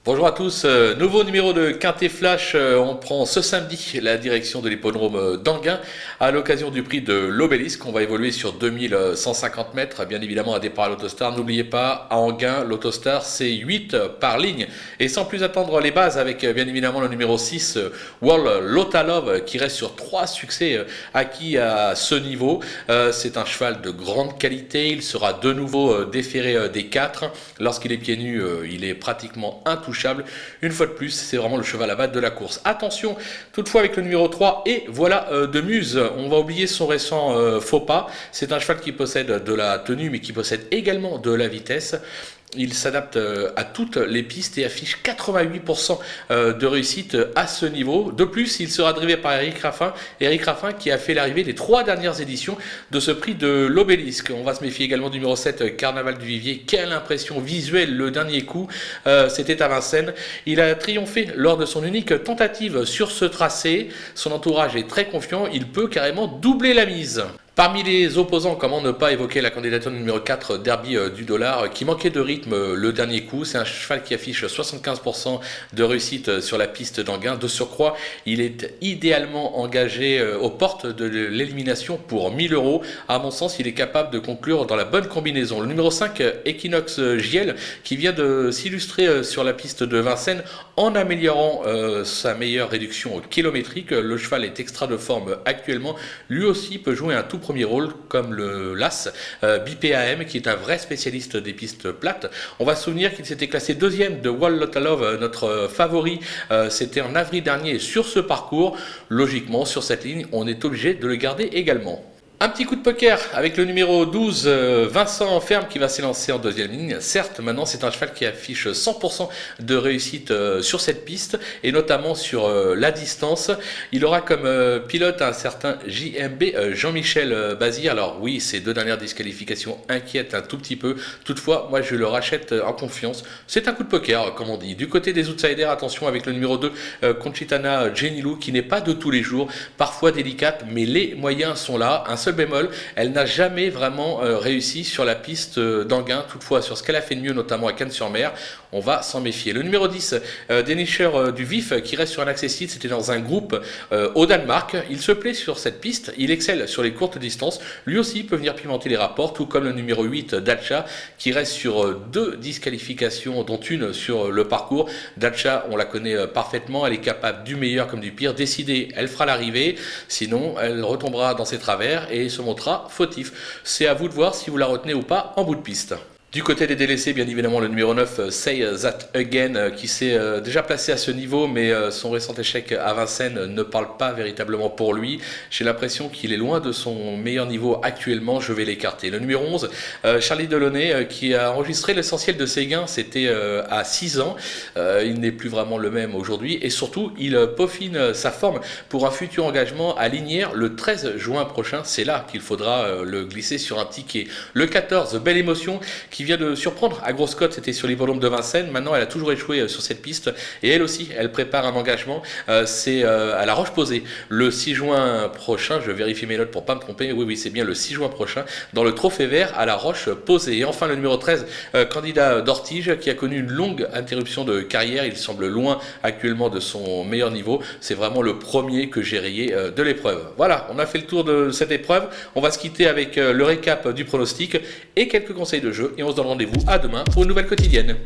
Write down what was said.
Bonjour à tous, nouveau numéro de Quintet Flash, on prend ce samedi la direction de l'hippodrome d'Anguin à l'occasion du prix de l'Obélisque. On va évoluer sur 2150 mètres, bien évidemment un départ à l'Autostar. N'oubliez pas, à Anguin, l'Autostar c'est 8 par ligne. Et sans plus attendre les bases avec bien évidemment le numéro 6, World Lotalove, qui reste sur 3 succès acquis à ce niveau. C'est un cheval de grande qualité, il sera de nouveau déféré des 4. Lorsqu'il est pieds nus, il est pratiquement intouchable. Une fois de plus, c'est vraiment le cheval à battre de la course. Attention toutefois avec le numéro 3 et voilà de Muse. On va oublier son récent faux pas. C'est un cheval qui possède de la tenue mais qui possède également de la vitesse. Il s'adapte à toutes les pistes et affiche 88% de réussite à ce niveau. De plus, il sera drivé par Eric Raffin. Eric Raffin qui a fait l'arrivée des 3 dernières éditions de ce prix de l'Obélisque. On va se méfier également du numéro 7, Carnaval du Vivier. Quelle impression visuelle le dernier coup. C'était à Vincennes. Il a triomphé lors de son unique tentative sur ce tracé. Son entourage est très confiant. Il peut carrément doubler la mise. Parmi les opposants, comment ne pas évoquer la candidature numéro 4, Derby du Dollar, qui manquait de rythme le dernier coup. C'est un cheval qui affiche 75% de réussite sur la piste d'Anguin. De surcroît, il est idéalement engagé aux portes de l'élimination pour 1000 €. À mon sens, il est capable de conclure dans la bonne combinaison. Le numéro 5, Equinox JL, qui vient de s'illustrer sur la piste de Vincennes en améliorant sa meilleure réduction kilométrique. Le cheval est extra de forme actuellement. Lui aussi peut jouer un tout premier rôle comme le LAS BPAM qui est un vrai spécialiste des pistes plates. On va se souvenir qu'il s'était classé deuxième de World Lotalove, notre favori. C'était en avril dernier sur ce parcours. Logiquement, sur cette ligne, on est obligé de le garder également. Un petit coup de poker avec le numéro 12, Vincent Ferme, qui va s'élancer en deuxième ligne. Certes, maintenant c'est un cheval qui affiche 100% de réussite sur cette piste et notamment sur la distance. Il aura comme pilote un certain JMB, Jean-Michel Bazir. Alors oui, ces 2 dernières disqualifications inquiètent un tout petit peu. Toutefois, moi je le rachète en confiance. C'est un coup de poker, comme on dit. Du côté des outsiders, attention avec le numéro 2, Conchitana Genilou, qui n'est pas de tous les jours, parfois délicate, mais les moyens sont là. Un seul bémol, elle n'a jamais vraiment réussi sur la piste d'Anguin. Toutefois, sur ce qu'elle a fait de mieux, notamment à Cannes-sur-Mer, on va s'en méfier. Le numéro 10, dénicheur du vif, qui reste sur un accessible, c'était dans un groupe au Danemark. Il se plaît sur cette piste, il excelle sur les courtes distances. Lui aussi peut venir pimenter les rapports, tout comme le numéro 8, Dacha, qui reste sur 2 disqualifications, dont une sur le parcours. Dacha, on la connaît parfaitement, elle est capable du meilleur comme du pire. Décidée, elle fera l'arrivée, sinon elle retombera dans ses travers et se montrera fautif. C'est à vous de voir si vous la retenez ou pas en bout de piste. Du côté des délaissés, bien évidemment, le numéro 9, Say That Again, qui s'est déjà placé à ce niveau, mais son récent échec à Vincennes ne parle pas véritablement pour lui. J'ai l'impression qu'il est loin de son meilleur niveau actuellement, je vais l'écarter. Le numéro 11, Charlie Delaunay, qui a enregistré l'essentiel de ses gains, c'était à 6 ans. Il n'est plus vraiment le même aujourd'hui, et surtout, il peaufine sa forme pour un futur engagement à Lignières le 13 juin prochain. C'est là qu'il faudra le glisser sur un ticket. Le 14, Belle Émotion, qui vient de surprendre à grosse cote, c'était sur l'hippodrome de Vincennes. Maintenant, elle a toujours échoué sur cette piste et elle aussi, elle prépare un engagement. C'est à la Roche-Posay le 6 juin prochain. Je vérifie mes notes pour pas me tromper. Oui, c'est bien le 6 juin prochain dans le Trophée Vert à la Roche-Posay. Et enfin, le numéro 13, candidat d'Ortige, qui a connu une longue interruption de carrière. Il semble loin actuellement de son meilleur niveau. C'est vraiment le premier que j'ai rayé de l'épreuve. Voilà, on a fait le tour de cette épreuve. On va se quitter avec le récap du pronostic et quelques conseils de jeu. Et on se donne rendez-vous à demain pour une nouvelle quotidienne.